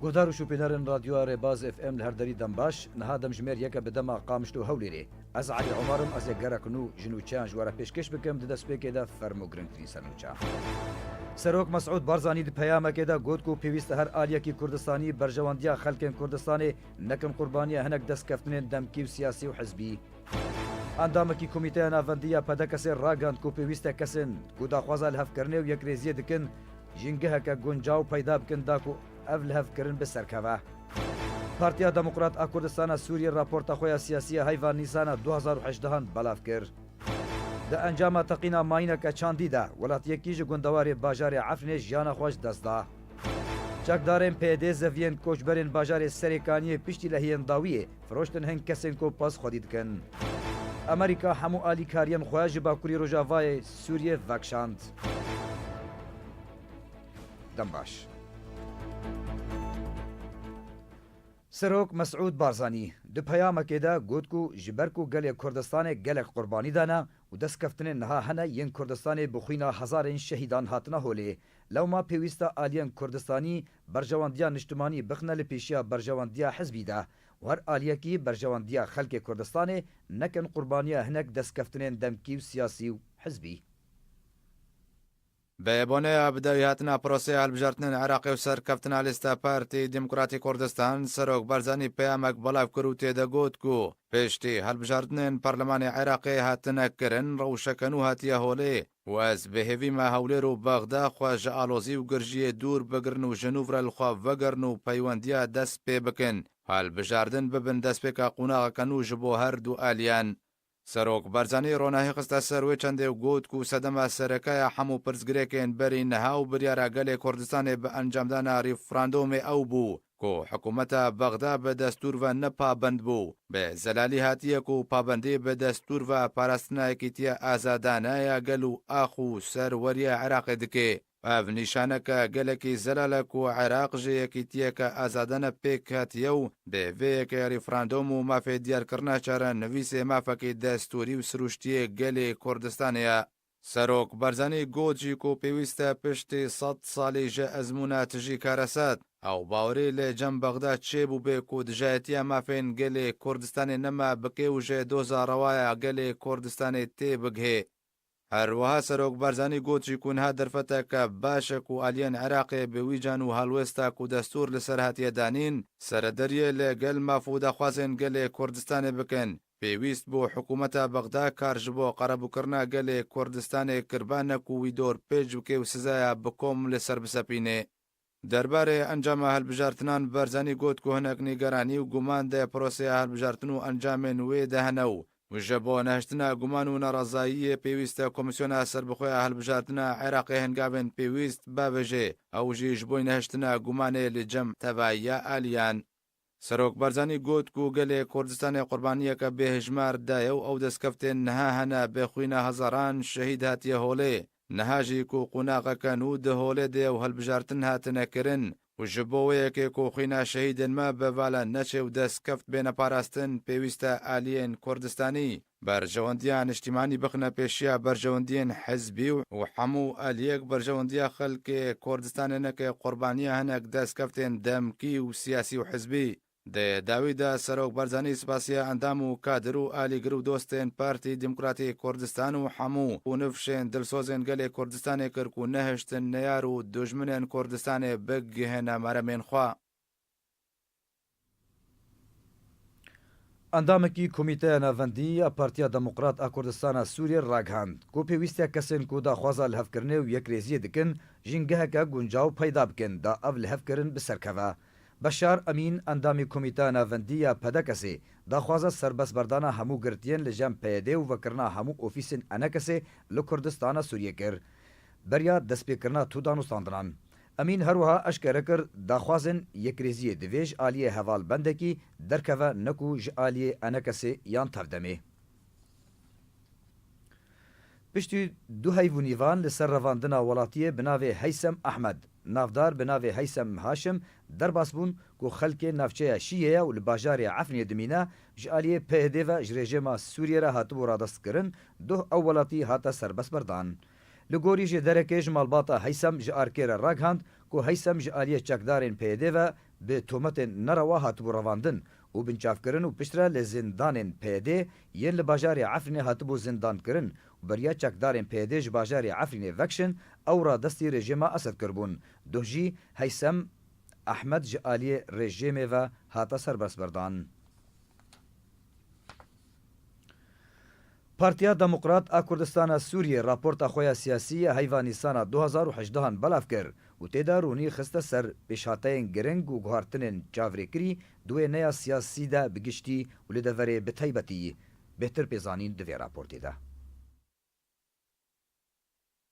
گودار و شوپینارن رادیو رێباز FM لە هەردەری دەمباش نەها دەمژمێر یەکە بدەما قامشت و هەولێرێ ئەز علی عمارم ئەز گەرەکن و ژن و چیان ژوارە پێشکەش بکەم دەستپێکێدا فەرم و گرنگترین سەرنوچە سەرۆک مەسعود بارزانی پەیامەکێدا گوت و پێویستە هەر ئالیەکی کوردستانی بەرژەوەندیا خەلکێن کوردستانی نەکەن قوربانیە هەنێک دەستکەفتنێن دەمکی و سیاسی و حزبی ئەندامەکی کۆمیتەیە ناڤەندیە پەدە کەسێ ڕاگەاند و پێویستە کەسن و داخوازە لە هەفکردنێ و یەکرێزیە دکن ژینگەهەکە گونجاو پەیدا بکن داک و ئەف لە هەفکردن بسەرکەوە پارتیا دەموکرات ئا کوردستانە سووریە راپۆرتە خۆیان سیاسیە هەیڤان نیسانە 2018 بەلاف کرد دە ئەنجامە تەقینە ماینەکە چاندیدا وڵاتیەکیژ گوندەوارێ باژارێ عەفرینێ ژیانە خۆش دەستدا چەکدارên پێدێ زەڤیên کۆچبەرên bajarê serêkaniyê piştî lê hiyendawiyê firoştin hin kesên ku pas xwedî dikin ئەمریکا هەموو ئالیکاریان خۆیان ji باکووری Rojavayê Sûriyê vekşand دەم باش سەرۆک مەسعود بارزانی di peyamekêde got ku ji ber ku gelê Kurdistanê gelek qurbanî dane û destkeftinin niha hene yên Kurdistanê bi xwîna hezarên şehîdan hatina holê lewma pêwîst e aliyên Kurdistanî berjewandiya niştimanî bixne li pêşiya berjewandiya hizbî de û her aliyekî berjewandiya xelkê Kurdistanê nekin qurbaniya hinek destkeftinên demkî û siyasî û hizbî بەیەبۆنەیە بدەوی هاتنە پرۆسەی هەڵبژاردنن عێراقی و سەرکەفتنە لیستە پارتی دیموکراتی کوردستان سەرۆک بەرزانی پەیامێک بەڵاو کرد و تێدەگوت و پێشتی هەڵبژاردنن پەرلەمانی عێراقی هاتنەکردن ڕەوشەکەن و هاتیە هۆلێ وەز بەهێویمە هەولێر و بەغدا خواژە ئالۆزی و گرژیە دوور بگرن و ژنوورە لخوا vەگەرن و پەیوەندیە دەست پێ بکەن هەڵبژاردن ببن دەستپێکە قوناغەکەن و ji بۆ هەردوو ئالیان سەرۆک بەرزانی ڕۆناهی خستە سەروێ چەندێ و گوت و سەدەمە سەرەکەیە هەموو پرسگرێکێن بەری نەها و بریارە گەلێ کوردستانê bi ئەنجامدانا ریفراندۆمê ئەو بوو کو حکوومەتە بەغدا بە دەستور و نەپابند بوو بێ زەلالی هاتیەک و پابندی بە دەستور و پاراستنایەکی تیە ئازادانایە گەل و ئاخ و سەروەریە عێراقی دکێ ئەv نیشانەکە گەلێکی زەلالەک و عێراق ژەیەکی تیەکە ئازادەنە پێک هاتیە و دەڤەیەکە ریفراندۆم و مافێ دیارکردنا چارە نوویسێ مافەکی دەستوری و سروشتیە گەلێ کوردستانەیە سەرۆک بەرزانی گۆجی و پێویستە پشتی 100 ساڵی ژە ئەزمونە تژی کارەسات ئەو باوەڕێ لێ جەم بەغدا چێبوو بێک و دژایەتیە مافێن گەلێ کوردستانی نەما بکێ و ژێ دۆزە ڕەوایە گەلێ کوردستانی تێ بگهێ هەروەها سەرۆک بەرزانی گۆچی کوونها دەرفەتە کە باشەک و ئالیەن عێراقێ بێویجان و هەڵوێستاک و دەستور لەسەر هاتیەدانین سەرەدەریە لەگەل مافو دەخوازێن گەلێ کوردستانê bikin پێویست بۆ حکوومەتە بەغدا کارژ بۆ قەرەبووکردنا گەلێ کوردستانê کربانەک و وی دۆر پێچ بکێ و سزایە بکۆم لەسەر بسەپینێ دەربارەی ئەنجامە هەڵبژارتنان بەرزانی گوت و هەنێک نیگەرانی و گومان دێ پرۆسەیە هەڵبژارتن و ئەنجامێن وێ دەهەنە و وژە بۆ نەهشتنە گومان و نەڕەزاییە پێویستە کۆمیسیۆنە سەربەخۆیە هەڵبژاردنە عێراقی هەنگاوێن پێویست بابەژێ ئەوژیش بۆی نەهشتنە گومانێ لە جەم تەڤایە ئالیان سەرۆک بەرزانی گوت و گەلێ کوردستانی قوربانیەکە بێهژماردایە و ئەو دەستکەفتێن نەها هەنە بێخوینە هەزاران شەهید هاتیە هۆلێ نەهاژی و قوناغەکەن و دهۆلێ دێ و هەڵبژارتن هاتنەکردن و ji bo wêyekê ku xwîna şehîdên me bevala neçe û destkeft bêne parastin pêwîst e aliyên Kurdistanî berjewendiya niştimanî bixine pêşiya berjewendiyên hizbî û hemû aliyek berjewendiya xelkê Kurdistanê neke qurbaniya hinek destkeftên demkî û siyasî û hizbî Dê dawî de serok Barzanî spasiya endam û kadir û alîgir û dostên Partî Demokratîk Kurdistan û hemû û nifşên dilsozên gelê Kurdistanê kir ku nehiştin neyar û dujminên Kurdistanê bigihîne meremên xwe. ئەندامێکی کۆمیتەیە ناڤەندی یا پارتیا دەموکرات ئا کوردستانە سووریە ڕاگەاند کو پێویستە کەسێن کو داخوازە لە هەفکردنێ و یەکرێزیە دکن ژینگەهەکە گونجاو پەیدا بکەن دا ئەv لە هەفکردن بسەرکەوە بەشار ئەمین ئەندامی کۆمیتە ناڤەندی یا پەدەکەسێ داخوازە سەربەسبەردانە هەموو گرتیەن لە ژەم پەیەدێ و vekirina hemû ofîsên enekesê li Kurdistana Sûriyê kir beriya destpêkirina tudan û standinan ئەمین هەروەها ئەشکەرە کرد داخوازن یەکرێزیە divê ji aliyê hevalbendekî derkeve neku ji aliyê enekesê yan tevdemê piştî du heyvûnîvan li ser revandina welatiyê bi navê Heysem Ehmed navdar bi navê Heysem Haşim derbas bûn ku xelkê navçeya Şîyê û li bajarê Efrînê dimîne ji aliyê PYD ve ji rejima Sûriyê re hatibû radestkirin duh ew welatî hate serbestberdan li gorî jê derekê ji malbata Heysem ji arkê re ragihand ku Heysem ji aliyê çekdarên PYD ve bi tometên nerawa hatibû revandin û binçavkirin û piştre li zindanên PD yên li bajarê Efrînê hatibû zindankirin û beriya çekdarên PD ji bajarê Efrînê vekşin ewra destî rejîma Esed kirbûn. Duh jî Heysem Ehmed ji aliyê rejîmê ve hata serbestberdan. Partiya Demokrat a Kurdistana Sûriyê raporta xwe ya siyasî ya heyva Nîsana 2018 belav kir û têda rûnî xiste ser pêşhateyên giring û guhartinên çavrêkirî duê neya siyasî de bi giştî û li deverê bi taybetî. Bêhtir pêzanîn di vê raportê de.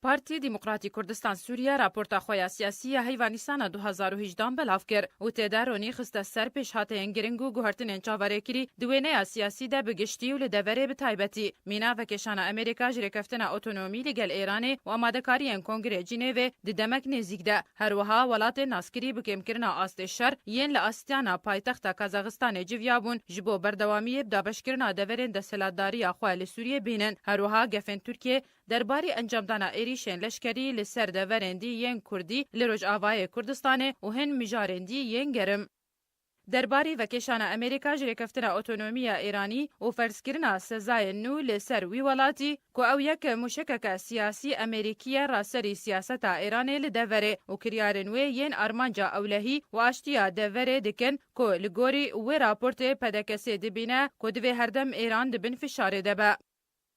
پارتی دموکراتی کردستان سوریه راپورتا خویا سیاسی هیوانیسان 2018 بلاف کر و تیدا رونی خسته سر پیش هاتین گرنگ و گوهرتنین چاواره کری دوینه سیاسی ده بگشتی و لدوره بتایبتی مینا وکشان امریکا جرکفتنا اوتونومی لگل ایران و آمادکارین کنگره جنیو دی دمک نزیک ده هر وها ولات ناسکری بکم کرنا آست شر ین لاستیانا پایتخت کازاخستان جویابون جبو بردوامی بدابشکرنا دورین دسلاتداری اخوال سوریه بینن هر وها گفن ترکیه درباری انجامدانا ایریشن لشکری لسر دورندی ین کردی لروجاوای کردستان و هن مجارندی ین گرم. درباری وکشان امریکا جرکفتنا اوتونومی ایرانی و فرزکرنا سزای نو لسر وی ولاتی که او یک مشکک سیاسی امریکی راسری سیاست ایران لدوره و کریارنوی ین ارمانجا اولهی و اشتیا دوره دکن که لگوری و راپورت پدکسی دبینه که دوی هردم ایران دبن فشار دبه.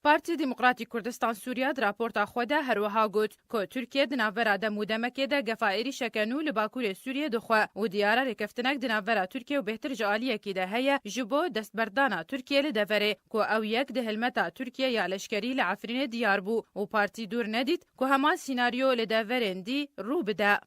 پارتی دموکراتی کردستان سوریه در راپورت خود هر وها گفت که ترکیه دناورا د مودمکه د گفایری شکنو لباکور سوریه دخوا و دیاره رکفتنک دناورا ترکیه و بهتر جالیه کی ده هيا جبو دستبردانا ترکیه لدوره که او یک ده هلمتا ترکیه یا لشکری لعفرین دیار بو و پارتی دور ندید که همان سیناریو لدورندی رو بده.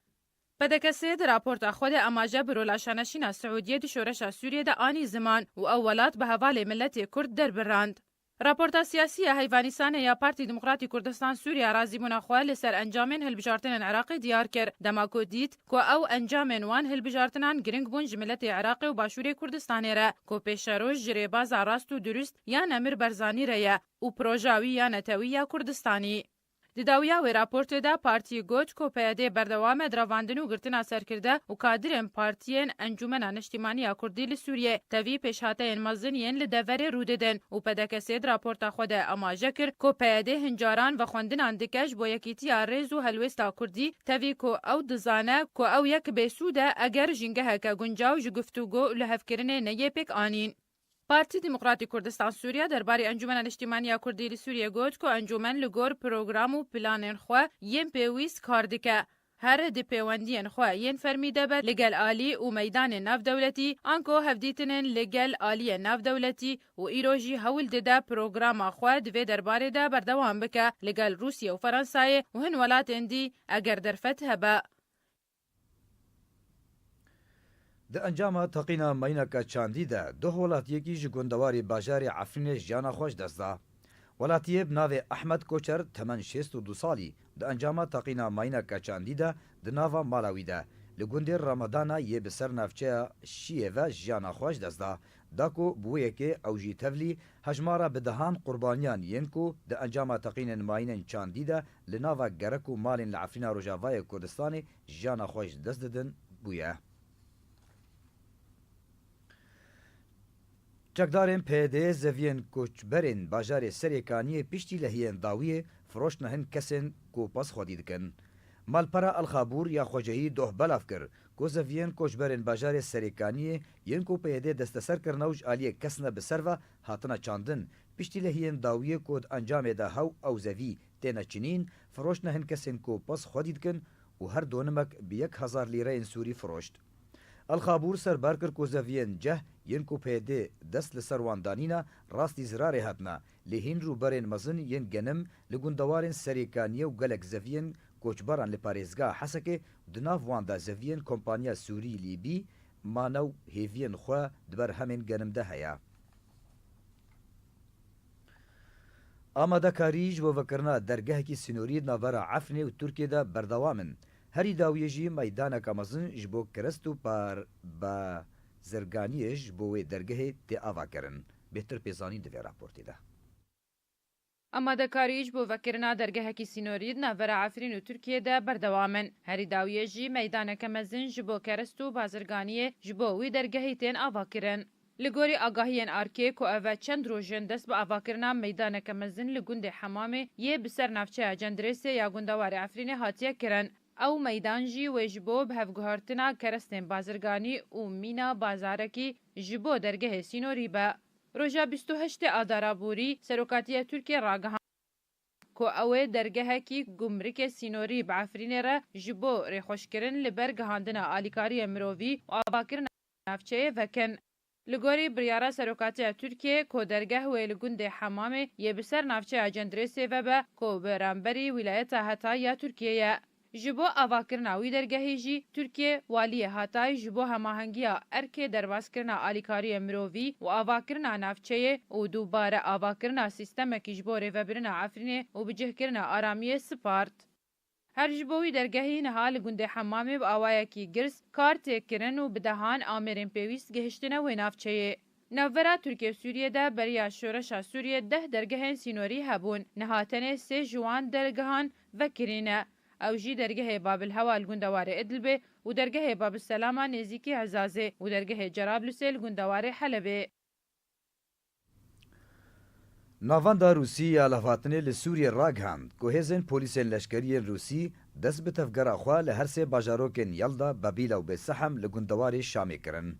پدکسی در راپورت خود اماجه برولاشانشین سعودیه د شورش سوریه د آنی زمان و اولات به حواله ملت کرد در براند. راپورتا سیاسی هیوانیسان یا پارتی دموکراتی کردستان سوریه رازیمون خو لسر انجامن هلبجارتن عراق دیار کر دماکو دید که او انجامن وان هلبجارتنان گرنگ بون جملت عراق و باشور کردستان را که پیشروش جریباز راست و درست یا نمر برزانی ریا و پروژاوی یا نتوی یا کردستانی. دیداویا و راپورت دا پارتی گوت کو پیاده بردوام دراواندن و گرتنا سر کرده و کادرین پارتین انجمن انشتیمانی کردی لسوریه توی پیشهاتین مزنین لدوره رو ددن و پدکسید راپورت خود اماجه کر کو پیاده هنجاران و خوندنان دکش با یکیتی ریز و هلوستا کردی توی کو او دزانه کو او یک بیسوده اگر جنگه که گنجاو جگفتوگو لحفکرن نیه پک آنین. پارتی دموکراتی کردستان سوریه درباره انجمن اجتماعی کردی سوریه گفت که انجمن لگور پروگرام و پلان خو یم پیویست کار دکه هر دی پیوندین خو ین فرمیده بر لگل عالی و میدان ناف دولتی آنکو هفدیتنن لگل عالی ناف دولتی و ایروژی حول دده پروگرام خو دوی درباره ده بردوام بکه لگل روسیه و فرانسای و هن ولات اندی اگر در فتح با. د انجام تقینا مینکا چاندی ده دو ولاتیکی ji گندواری باجار عفرین جانا خوش دزدا. ولاتیه بناو احمد کوچر تمن 62 سالی د انجام تقینا مینکا چاندی ده د ناوا مالاوی ده لگوندی رمضان یه بسر نفچه شیه و جانا خوش دزدا داکو بویه که اوجی تولی هجمارا بدهان قربانیان ینکو د انجام تقین ماینن چاندی ده لناوا گرکو مالین لعفرین روجاوای کردستان جانا خوش دزددن بویه. چکدارên PD zeviyên koçberên bajarê Serêkaniyê piştî lehiyên dawiyê firoşna hin kesên ku pas xwedî dikin. Malpera Alxabûr ya xwecehî doh belav kir ku zeviyên koçberên bajarê Serêkaniyê yên ku PD desteserkirina û ji aliyê kesine bi ser ve hatina çandin piştî lehiyên dawiyê ku di encamê de hew ew zevî têne çinîn firoşna hin kesên ku pas xwedî dikin û her donimek bi 1000 lîreyên Sûrî firoşt. Alxabûr serbar kir ku zeviyên ceh yên ku PD dest li ser wan danîne rastî zirarê hatine lê hîn rûberên mezin yên genim li gundewarên Serêkaniyê û gelek zeviyên koçberan li parêzgeha Hesekê di nav wan de zeviyên kompanya Sûrî Lîbî manew hêviyên xwe di ber hemên genim de heye. Amadekarî ji bo vekirina dergehekî sînorî navbera Efrînê û Tirkiyê de berdewam in. Herî dawiyê jî meydaneka mezin ji bo kirist û zirganiyê ji bo wê dergehê tê ava kirin. Bêhtir pêzanîn di vê raportê de. ئامادەکاریش بۆ ڤەکردنا دەرگەهێکی سینۆریت ناڤەرە عەفرین و تورکیەدا بەردەوامن. هەری داویەژی مەیدانەکە مەزن ji bo kerest û bazirganiyê ji bo wî dergehê tên avakirin. Li gorî agahiyên arkê ku ev çend rojên dest bi avakirina meydaneke mezin li gundê Hemamê yê bi ser navçeya Cendirêsê ya gundewarê Efrînê hatiye kirin. Ew meydan jî wê ji bo bihevguhartina kerestên bazirganî û mîna bazarekî ji bo dergehê sînorî be. Roja 28 Adaraborî Serokatiya Tirkiye ragihan ku ew ê dergehekî gumrikê sînorî bi Efrînê re ji bo rêxweşkirin li ber gihandina alîkariyê mirovî û avakirina navçeyê vekin. Li gorî biryara Serokatiya Tirkiye ku dergeh wê li gundê Hemamê yê bi ser navçeya Cendirêsê vebe ku bêramberî wîlayeta Hetay ya Tirkiyeyê. Ji bo avakirina wî dergehê jî Tirkiye waliyê Hatay ji bo hemahengiya erkê derbazkirina alîkariyê mirovî û avakirina navçeyê û dubare avakirina sîstemekî ji bo rêvebirina Efrînê û bicihkirina aramiyê spart. Her ji bo wî dergehî niha li gundê Hemamê bi awayekî girs kar têkirin û bi dehan amêrên pêwîst gihiştine wê navçeyê. Navbera Tirkiye Sûriye de beriya şoreşa Sûriye 10 dergehên sînorî hebûn. Niha tenê 3 ji wan dergehan vekirîne. Ew jî dergehê Babilhewa li gundewarê Idlibê û dergehê Babilselama nêzîkî Hezazê û dergehê Cerablusê li gundewarê Helebê. Navanda Rûsî ya levhatinê li Sûriye ragihand ku hêzên polîsên leşkeriyên Rûsî dest bi tevgera xwe li her sê bajarokên Yelda, Babîl û Bêsehem li gundewarê Şamê kirin.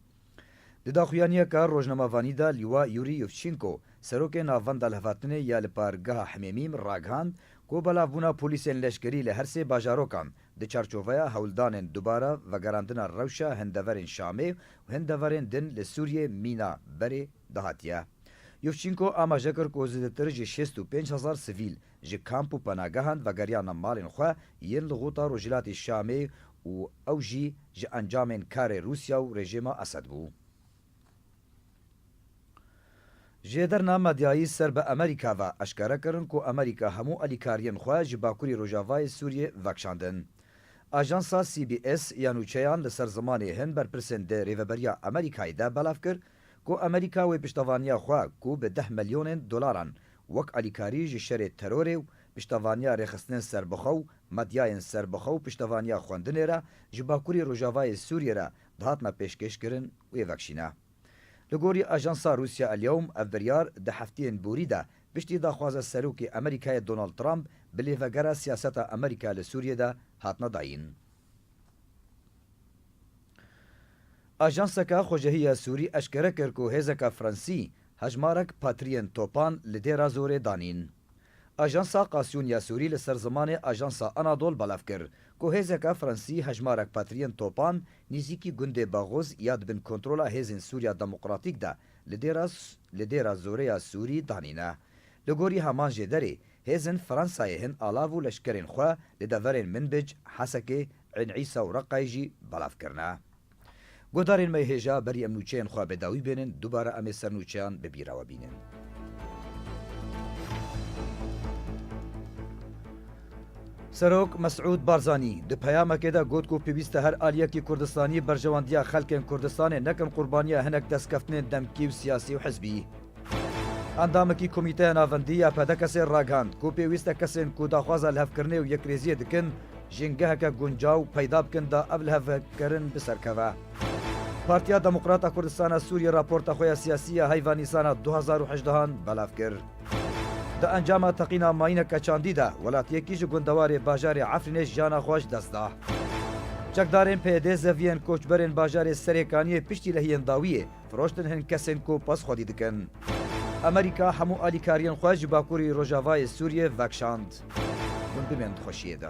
Di daxuyaniyeka rojnamavanî de Lîwa Yurî Yuvçenko serokê navanda levhatinê ya li pargeha Hemêmîm ragihand ku belavbûna polîsên leşkerî li her sê bajarokan di çarçoveya hewldanên dubara vegerandina rewşa hindeverên Şamê û hindeverên din li Sûriye mîna berê dihatiye. Yuvçenko amaje kir ku zêdetir ji 65,000 sivîl ji kamp û penagehan vegeriyana malên xwe yên li xûta Rojhilatê Şamê û ew jî ji encamên karê Rûsya û rejima Esed bû. Jêderna medyayî ser bi Amerîka ve eşkere kirin ku Amerîka hemû alîkariyên xwe ji bakurî Rojavayê Sûriye vekşandin. Ajansa CBS ya nûçeyan li ser zimanê hin berpirsên de rêveberiya Amerîkayê de belav kir ku Amerîka wê piştevaniya xwe ku bi 10 milyonên dolaran wek alîkarî ji şerê terorê û piştevaniya rêxistinên serbixwe û medyayên serbixwe û piştevaniya xwendinê re ji bakurî Rojavayê Sûriye re dihatine pêşkêşkirin wê vekşîne. Li gorî Ajansa Rûsya Elyewm ev biryar di hefteyên borî de piştî daxwaza serokê Amerîkayê Donald Trump bi lêvegera siyaseta Amerîka li Sûriye de hatine dayîn. Ajanseka Xwejehiya Sûrî eşkere kir ku hêzeka Fransî hejmarek patriyên topan li dêra zorê danîn. Ajansa Qasyûniya Sûrî li ser zimanê Ajansa Anadol belav kir ku hêzeka Fransî hejmarek patriyên topan nîzîkî gundê Bagoz ya dibin kontrola hêzên Sûriya Demokratîk de li dêra zoreya Sûrî danîne. Li gorî heman jêderê hêzên Fransayê hin alav û leşkerên xwe li deverên Minbic, Hesekê, Ên Îsa û Reqayê jî belav kirine. Guhdarên me hêja berî em nûçeyên xwe bêdawî bênin dubare em ê sernûçeyan bi bîrawe bînin. Serok Mesûd Barzanî di peyamekê de got ku pêwîst e her aliyekî Kurdistanî berjewandiya xelkên Kurdistanê nekin qurbaniya hinek destkeftinên demkî û siyasî û hizbî. Endamekî Komîteya Navendî ya Pedekesê ragihand ku pêwîst e kesên ku daxwaza lihevkirinê û yekrêziyê dikin jîngeheke guncaw peyda bikin da ev lihevkirin biserkeve. Partiya Demokrata Kurdistana Sûriye raporta xwe ya siyasî ya heyva Nîsana 2018 belav kir. Di encama teqîna mayîneke çandî de welatiyekî ji gundewarê bajarê Efrînê jiyana xwe ji dest da. Çekdarên PYD zeviyên koçberên bajarê Serêkaniyê piştî lehiyên dawiyê firoştin hin kesên ku pasxwedî dikin. Amerîka hemû alîkariyên xwe ji bakurî Rojavayê Sûriye vekşand. Min bimên dixweşiyê de.